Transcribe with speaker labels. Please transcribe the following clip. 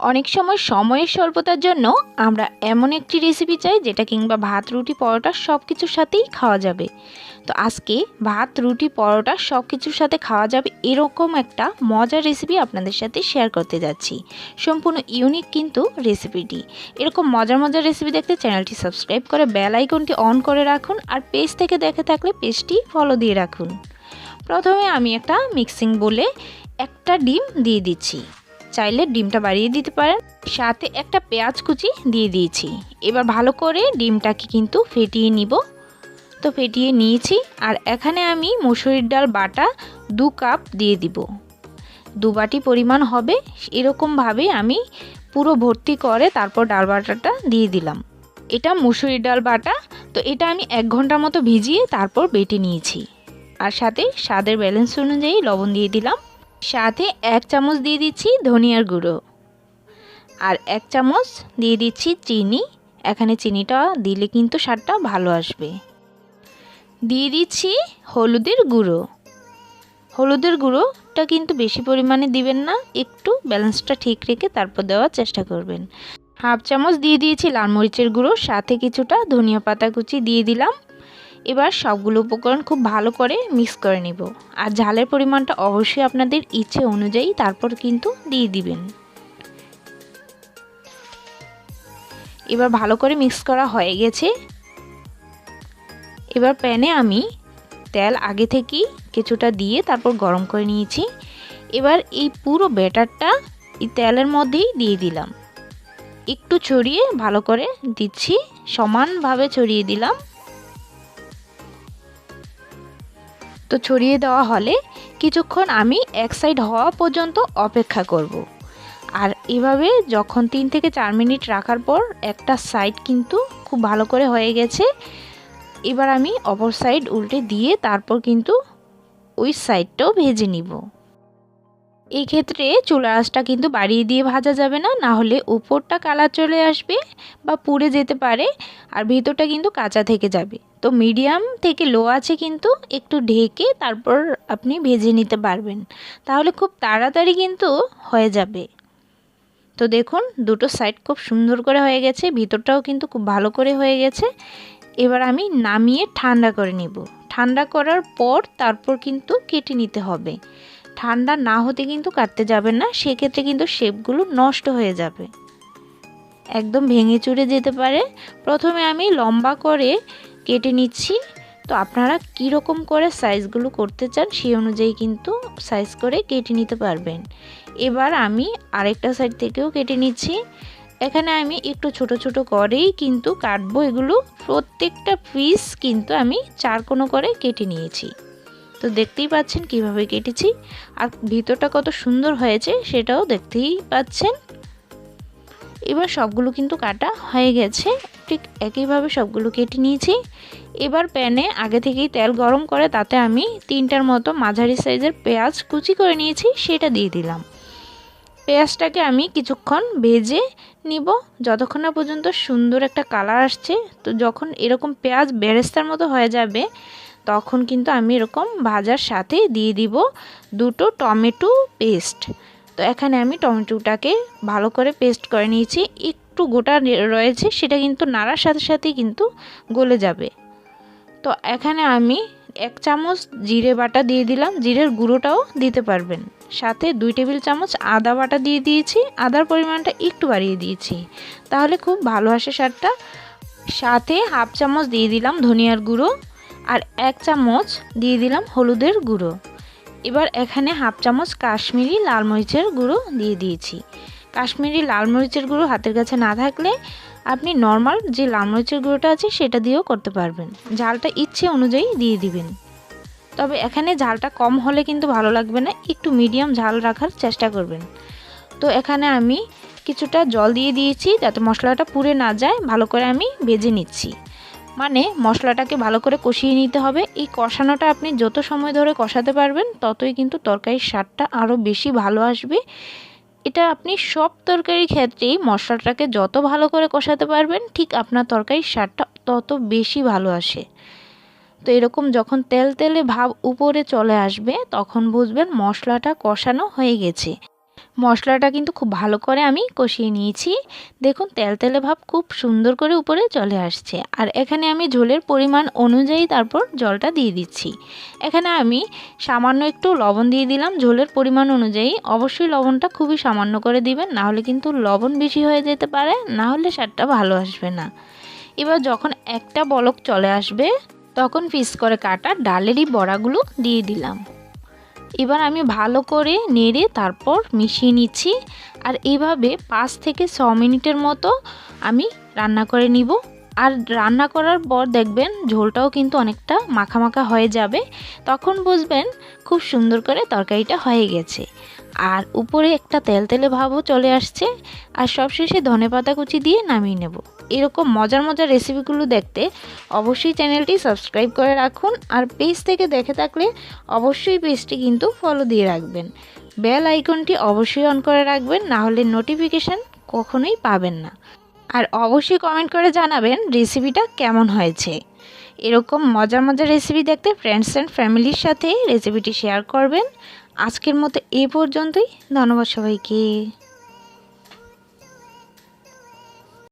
Speaker 1: অনেক সময় সময়ের স্বল্পতার জন্য আমরা এমন একটি রেসিপি চাই যেটা কিংবা ভাত রুটি পরোটা সব কিছুর সাথেই খাওয়া যাবে। তো আজকে ভাত রুটি পরোটা সব কিছুর সাথে খাওয়া যাবে এরকম একটা মজার রেসিপি আপনাদের সাথে শেয়ার করতে যাচ্ছি। সম্পূর্ণ ইউনিক কিন্তু রেসিপিটি। এরকম মজার মজার রেসিপি দেখতে চ্যানেলটি সাবস্ক্রাইব করে বেল আইকনটি অন করে রাখুন, আর পেজ থেকে দেখে থাকলে পেজটি ফলো দিয়ে রাখুন। প্রথমে আমি একটা মিক্সিং বলে একটা ডিম দিয়ে দিচ্ছি, চাইলে ডিমটা বাড়িয়ে দিতে পারেন। সাথে একটা পেঁয়াজ কুচি দিয়ে দিয়েছি। এবার ভালো করে ডিমটাকে কিন্তু ফেটিয়ে নিব। তো ফেটিয়ে নিয়েছি। আর এখানে আমি মসুরির ডাল বাটা 2 কাপ দিয়ে দিব। 2 বাটি পরিমাণ হবে, এরকমভাবে আমি পুরো ভর্তি করে তারপর ডাল বাটাটা দিয়ে দিলাম। এটা মসুরির ডাল বাটা, তো এটা আমি 1 ঘন্টার মতো ভিজিয়ে তারপর বেটে নিয়েছি। আর সাথে স্বাদের ব্যালেন্স অনুযায়ী লবণ দিয়ে দিলাম। সাথে 1 চামচ দিয়ে দিচ্ছি ধনিয়ার গুঁড়ো, আর 1 চামচ দিয়ে দিচ্ছি চিনি। এখানে চিনিটা দিলে কিন্তু স্বাদটা ভালো আসবে। দিয়ে দিচ্ছি হলুদের গুঁড়ো। হলুদের গুঁড়োটা কিন্তু বেশি পরিমাণে দিবেন না, একটু ব্যালেন্সটা ঠিক রেখে তারপর দেওয়ার চেষ্টা করবেন। 1/2 চামচ দিয়ে দিয়েছি লাল মরিচের গুঁড়ো, সাথে কিছুটা ধনিয়া পাতা কুচি দিয়ে দিলাম। এবার সবগুলো উপকরণ খুব ভালো করে মিক্স করে নিব। আর ঝালের পরিমাণটা অবশ্যই আপনাদের ইচ্ছে অনুযায়ী তারপর কিন্তু দিয়ে দিবেন। এবার ভালো করে মিক্স করা হয়ে গেছে। এবার প্যানে আমি তেল আগে থেকেই কিছুটা দিয়ে তারপর গরম করে নিয়েছি। এবার এই পুরো ব্যাটারটা এই তেলের মধ্যেই দিয়ে দিলাম। একটু ছড়িয়ে ভালো করে দিচ্ছি, সমানভাবে ছড়িয়ে দিলাম। তো ছড়িয়ে দেওয়া হলে কিছুক্ষণ আমি এক সাইড হওয়া পর্যন্ত অপেক্ষা করব। আর এভাবে যখন 3 থেকে 4 মিনিট রাখার পর একটা সাইড কিন্তু খুব ভালো করে হয়ে গেছে। এবার আমি অপর সাইড উল্টে দিয়ে তারপর কিন্তু ওই সাইডটাও ভেজে নিব। এই ক্ষেত্রে চুলার আঁচটা কিন্তু বাড়িয়ে দিয়ে ভাজা যাবে না, না হলে উপরটা কালার চলে আসবে বা পুড়ে যেতে পারে, আর ভিতরটা কিন্তু কাঁচা থেকে যাবে। তো মিডিয়াম থেকে লো আছে কিন্তু একটু ঢেকে তারপর আপনি ভেজে নিতে পারবেন, তাহলে খুব তাড়াতাড়ি কিন্তু হয়ে যাবে। তো দেখুন দুটো সাইড খুব সুন্দর করে হয়ে গেছে, ভিতরটাও কিন্তু খুব ভালো করে হয়ে গেছে। এবার আমি নামিয়ে ঠান্ডা করে নিব। ঠান্ডা করার পর তারপর কিন্তু কেটে নিতে হবে। ঠান্ডা না হতে কিন্তু কাটতে যাবেন না, সেক্ষেত্রে কিন্তু শেপগুলো নষ্ট হয়ে যাবে, একদম ভেঙে চুরে যেতে পারে। প্রথমে আমি লম্বা করে কেটে নিচ্ছি। তো আপনারা কীরকম করে সাইজগুলো করতে চান সেই অনুযায়ী কিন্তু সাইজ করে কেটে নিতে পারবেন। এবার আমি আরেকটা সাইড থেকেও কেটে নিচ্ছি। এখানে আমি একটু ছোট ছোট করেই কিন্তু কাটবো। এগুলো প্রত্যেকটা পিস কিন্তু আমি 4 কোণ করে কেটে নিয়েছি। তো দেখতেই পাচ্ছেন কিভাবে কেটেছি, আর ভিতরটা কত সুন্দর হয়েছে সেটাও দেখতেই পাচ্ছেন। এবার সবগুলো কিন্তু কাটা হয়ে গেছে, ঠিক একইভাবে সবগুলো কেটে নিয়েছি। এবার প্যানে আগে থেকেই তেল গরম করে তাতে আমি 3টার মতো মাঝারি সাইজের পেঁয়াজ কুচি করে নিয়েছি, সেটা দিয়ে দিলাম। পেঁয়াজটাকে আমি কিছুক্ষণ ভেজে নিব, যতক্ষণ না পর্যন্ত সুন্দর একটা কালার আসছে। তো যখন এরকম পেঁয়াজ বেরেস্তার মতো হয়ে যাবে তখন কিন্তু আমি এরকম ভাজার সাথে দিয়ে দিব 2টো টমেটো পেস্ট। তো এখানে আমি টমেটোটাকে ভালো করে পেস্ট করে নিয়েছি। একটু গোটা রয়েছে, সেটা কিন্তু নাড়ার সাথে সাথেই কিন্তু গলে যাবে। তো এখানে আমি 1 চামচ জিরে বাটা দিয়ে দিলাম, জিরের গুঁড়োটাও দিতে পারবেন। সাথে 2 টেবিল চামচ আদা বাটা দিয়ে দিয়েছি, আদার পরিমাণটা একটু বাড়িয়ে দিয়েছি, তাহলে খুব ভালো আসে স্বাদটা। সাথে 1/2 চামচ দিয়ে দিলাম ধনিয়ার গুঁড়ো, আর 1 চামচ দিয়ে দিলাম হলুদের গুঁড়ো। এবার এখানে 1/2 চামচ কাশ্মীরি লাল মরিচের গুঁড়ো দিয়ে দিয়েছি। কাশ্মীরি লাল মরিচের গুঁড়ো হাতের কাছে না থাকলে আপনি নর্মাল যে লাল মরিচের গুঁড়োটা আছে সেটা দিয়েও করতে পারবেন, ঝালটা ইচ্ছে অনুযায়ী দিয়ে দিবেন। তবে এখানে ঝালটা কম হলে কিন্তু ভালো লাগবে না, একটু মিডিয়াম ঝাল রাখার চেষ্টা করবেন। তো এখানে আমি কিছুটা জল দিয়ে দিয়েছি যাতে মশলাটা পুড়ে না যায়। ভালো করে আমি ভেজে নিচ্ছি, মানে মশলাটাকে ভালো করে কষিয়ে নিতে হবে। এই কষানোটা আপনি যত সময় ধরে কষাতে পারবেন ততই কিন্তু তরকারির স্বাদটা আরও বেশি ভালো আসবে। এটা আপনি সব তরকারির ক্ষেত্রেই মশলাটাকে যত ভালো করে কষাতে পারবেন ঠিক আপনার তরকারির স্বাদটা তত বেশি ভালো আসে। তো এরকম যখন তেল তেলে ভাব উপরে চলে আসবে তখন বুঝবেন মশলাটা কষানো হয়ে গেছে। মশলাটা কিন্তু খুব ভালো করে আমি কষিয়ে নিয়েছি। দেখুন তেলতেলে ভাব খুব সুন্দর করে উপরে চলে আসছে। আর এখানে আমি ঝোলের পরিমাণ অনুযায়ী তারপর জলটা দিয়ে দিচ্ছি। এখানে আমি সামান্য একটু লবণ দিয়ে দিলাম ঝোলের পরিমাণ অনুযায়ী। অবশ্যই লবণটা খুবই সামান্য করে দিবেন, না হলে কিন্তু লবণ বেশি হয়ে যেতে পারে, না হলে স্বাদটা ভালো আসবে না। এবার যখন একটা বলক চলে আসবে তখন পিস করে কাটা ডালেরই বড়াগুলো দিয়ে দিলাম। এবার আমি ভালো করে নেড়ে তারপর মিশিয়ে নিচ্ছি। আর এইভাবে 5 থেকে 6 মিনিটের মতো আমি রান্না করে নিব। আর রান্না করার পর দেখবেন ঝোলটাও কিন্তু অনেকটা মাখা মাখা হয়ে যাবে, তখন বুঝবেন খুব সুন্দর করে তরকারিটা হয়ে গেছে। আর উপরে একটা তেলতেলে ভাবও চলে আসছে। আর সবশেষে ধনেপাতা কুচি দিয়ে নামিয়ে নেব। এরকম মজার মজার রেসিপিগুলো দেখতে অবশ্যই চ্যানেলটি সাবস্ক্রাইব করে রাখুন। আর পেজ থেকে দেখে থাকলে অবশ্যই পেজটি কিন্তু ফলো দিয়ে রাখবেন। বেল আইকনটি অবশ্যই অন করে রাখবেন, না হলে নোটিফিকেশান কখনোই পাবেন না। আর অবশ্যই কমেন্ট করে জানাবেন রেসিপিটা কেমন হয়েছে। এরকম মজার মজার রেসিপি দেখতে ফ্রেন্ডস অ্যান্ড ফ্যামিলির সাথে রেসিপিটি শেয়ার করবেন। আজকের মতো এই পর্যন্তই। ধন্যবাদ সবাইকে।